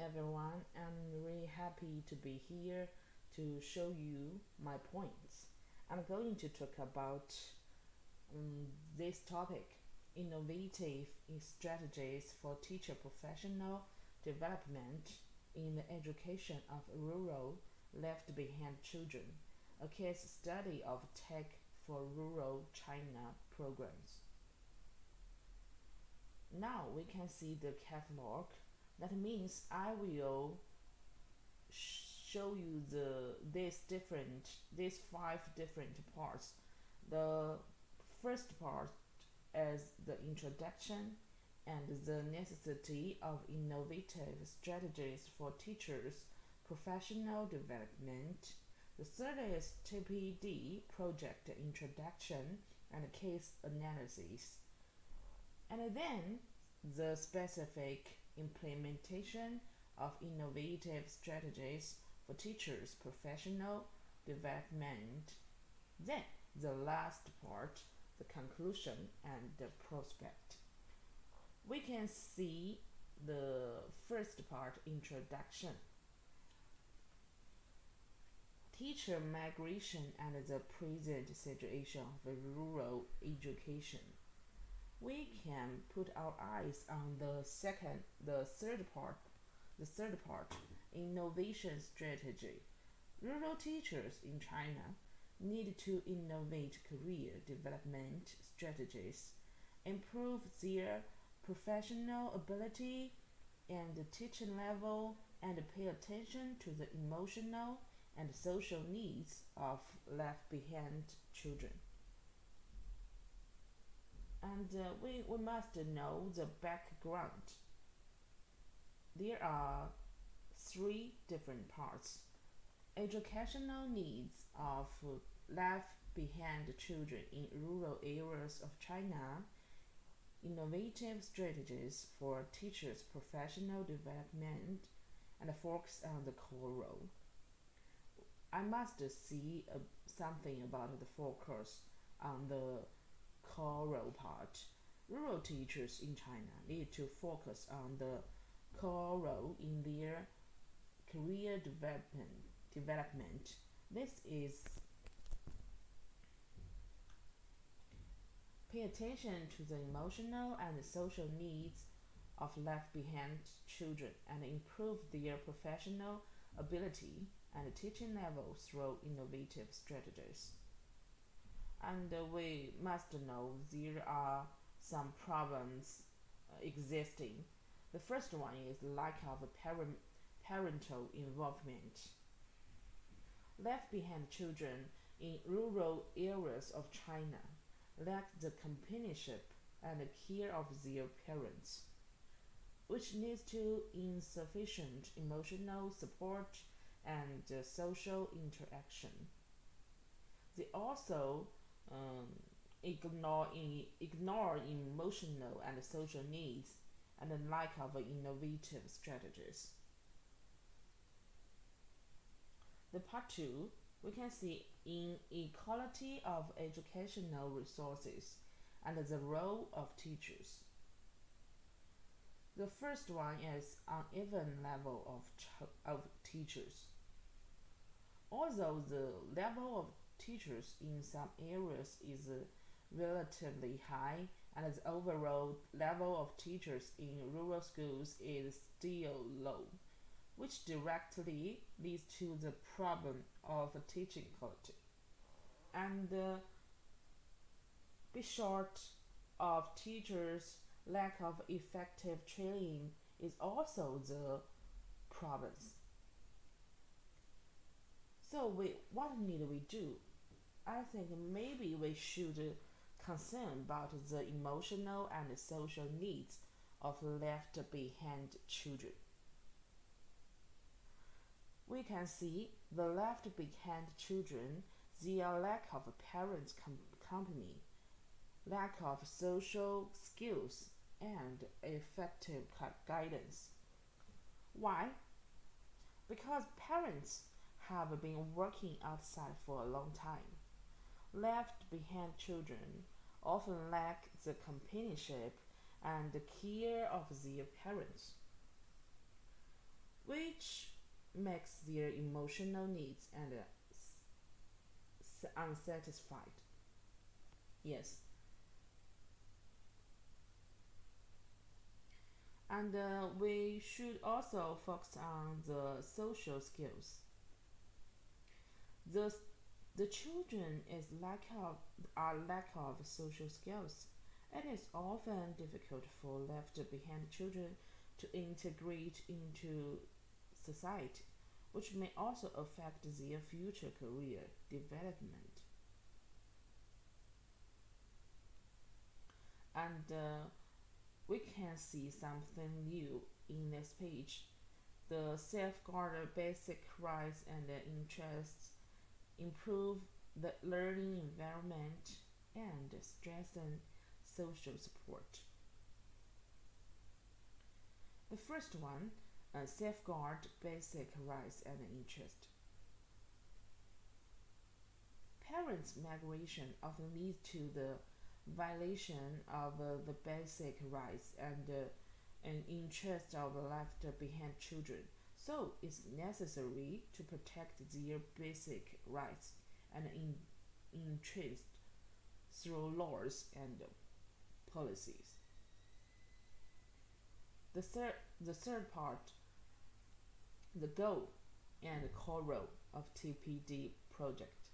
everyone. I'm really happy to be here to show you my points. I'm going to talk about this topic innovative strategies for teacher professional development in the education of rural left behind children, a case study of tech for rural China programs. Now we can see the catalog. That means I will show you these five different parts. The first part is the introduction and the necessity of innovative strategies for teachers professional development. The third is TPD project introduction and case analysis. And then the specific implementation of innovative strategies for teachers' professional development. Then the last part, the conclusion and the prospect. We can see the first part, introduction. Teacher migration and the present situation of rural education. We can put our eyes on the third part, innovation strategy. Rural teachers in China need to innovate career development strategies, improve their professional ability and teaching level, and pay attention to the emotional and social needs of left behind children. And we must know the background. There are three different parts. Educational needs of left behind children in rural areas of China, innovative strategies for teachers' professional development, and focus on the core role. I must see something about the focus on the core role part. Rural teachers in China need to focus on the core role in their career development. This is pay attention to the emotional and social needs of left behind children and improve their professional ability and teaching level through innovative strategies. And we must know there are some problems existing. The first one is lack of parental involvement. Left behind children in rural areas of China lack the companionship and care of their parents, which leads to insufficient emotional support and social interaction. They also ignore emotional and social needs and the lack of innovative strategies. The part two, we can see inequality of educational resources and the role of teachers. The first one is uneven level of teachers. Although the level of teachers in some areas is relatively high, and the overall level of teachers in rural schools is still low, which directly leads to the problem of teaching quality. And be short of teachers, lack of effective training is also the problems. So what need we do? I think maybe we should concern about the emotional and social needs of left behind children. We can see the left behind children, their lack of parents' company, lack of social skills, and effective guidance. Why? Because parents have been working outside for a long time. Left behind children often lack the companionship and the care of their parents. which makes their emotional needs and unsatisfied. Yes, and we should also focus on the social skills. The the children is lack of social skills. It is often difficult for left behind children to integrate into society, which may also affect their future career development. And we can see something new in this page. The safeguard basic rights and interests, improve the learning environment, and strengthen social support. The first one, safeguard basic rights and interest. Parents' migration often leads to the violation of the basic rights and interest of left behind children. So it's necessary to protect their basic rights and interest through laws and policies. The third, the third part, the goal and the core role of TPD project.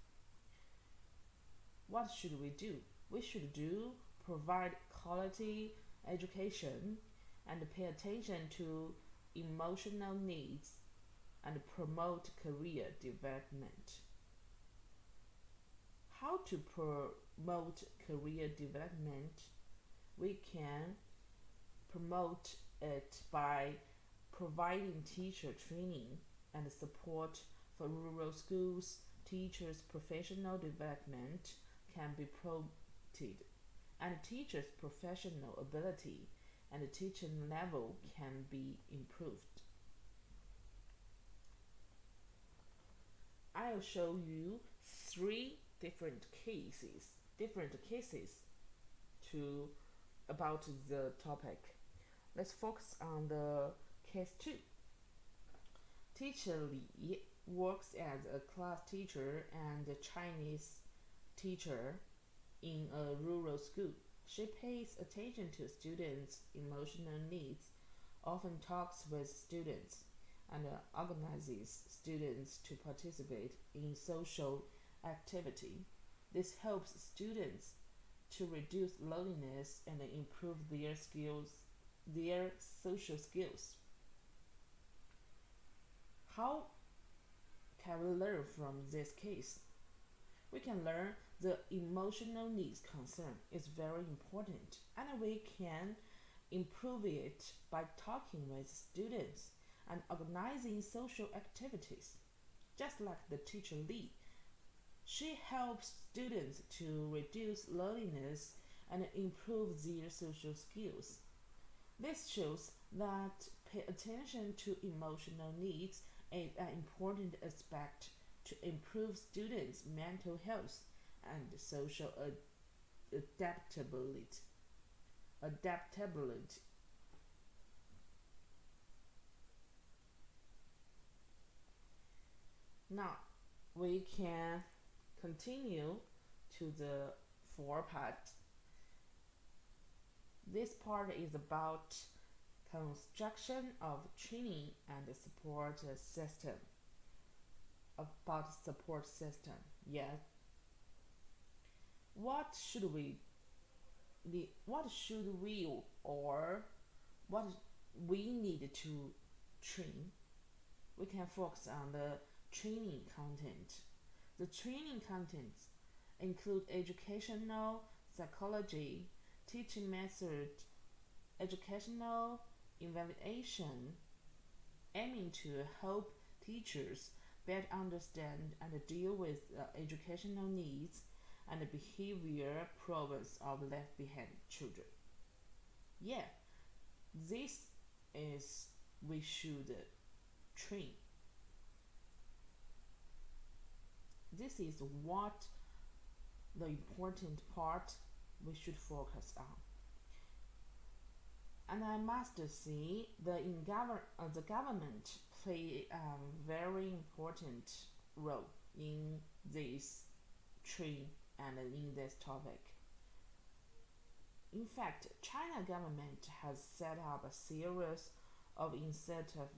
What should we do? We should do provide quality education and pay attention to emotional needs and promote career development. How to promote career development? We can promote it by providing teacher training and support for rural schools. Teachers' professional development can be promoted, and teachers' professional ability and teaching level can be improved. I'll show you three different cases to about the topic. Let's focus on the case 2. Teacher Li works as a class teacher and a Chinese teacher in a rural school. She pays attention to students' emotional needs, often talks with students, and organizes students to participate in social activity. This helps students to reduce loneliness and improve their social skills. How can we learn from this case? We can learn the emotional needs concern is very important, and we can improve it by talking with students and organizing social activities. Just like the teacher Lee, she helps students to reduce loneliness and improve their social skills. This shows that pay attention to emotional needs is an important aspect to improve students' mental health and social adaptability. Adaptability. Now we can continue to the four part. This part is about construction of training and support system. About support system. Yes. What should we what should we or what we need to train? We can focus on the training content. The training contents include educational psychology, teaching method, educational evaluation, aiming to help teachers better understand and deal with educational needs and behavior problems of left behind children. Yeah, this is we should train. This is what the important part we should focus on. And I must say the government play a very important role in this tree and in this topic. In fact, China government has set up a series of incentive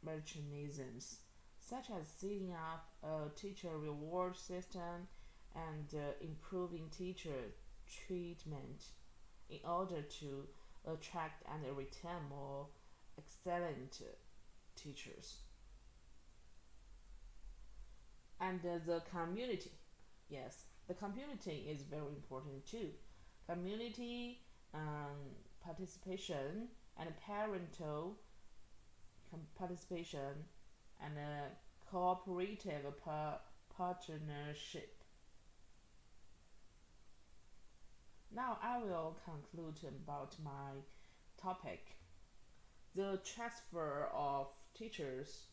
mechanisms, such as setting up a teacher reward system and improving teacher treatment in order to attract and retain more excellent teachers. And the community, yes, the community is very important too. Community participation and parental participation and a cooperative partnership. Now I will conclude about my topic. The transfer of teachers,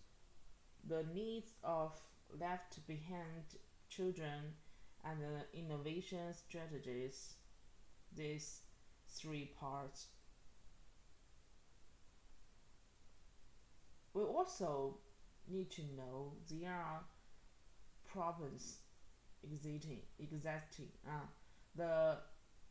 the needs of left behind children, and the innovation strategies. These three parts. We also need to know there are problems existing. The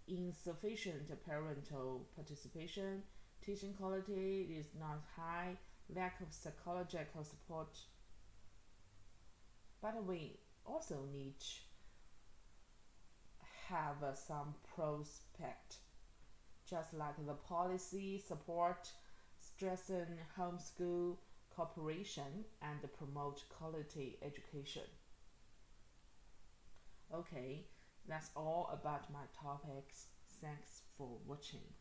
insufficient parental participation, teaching quality is not high, lack of psychological support. But we also need to have some prospect, just like the policy support, strengthen homeschool cooperation, and promote quality education. Okay, that's all about my topics. Thanks for watching.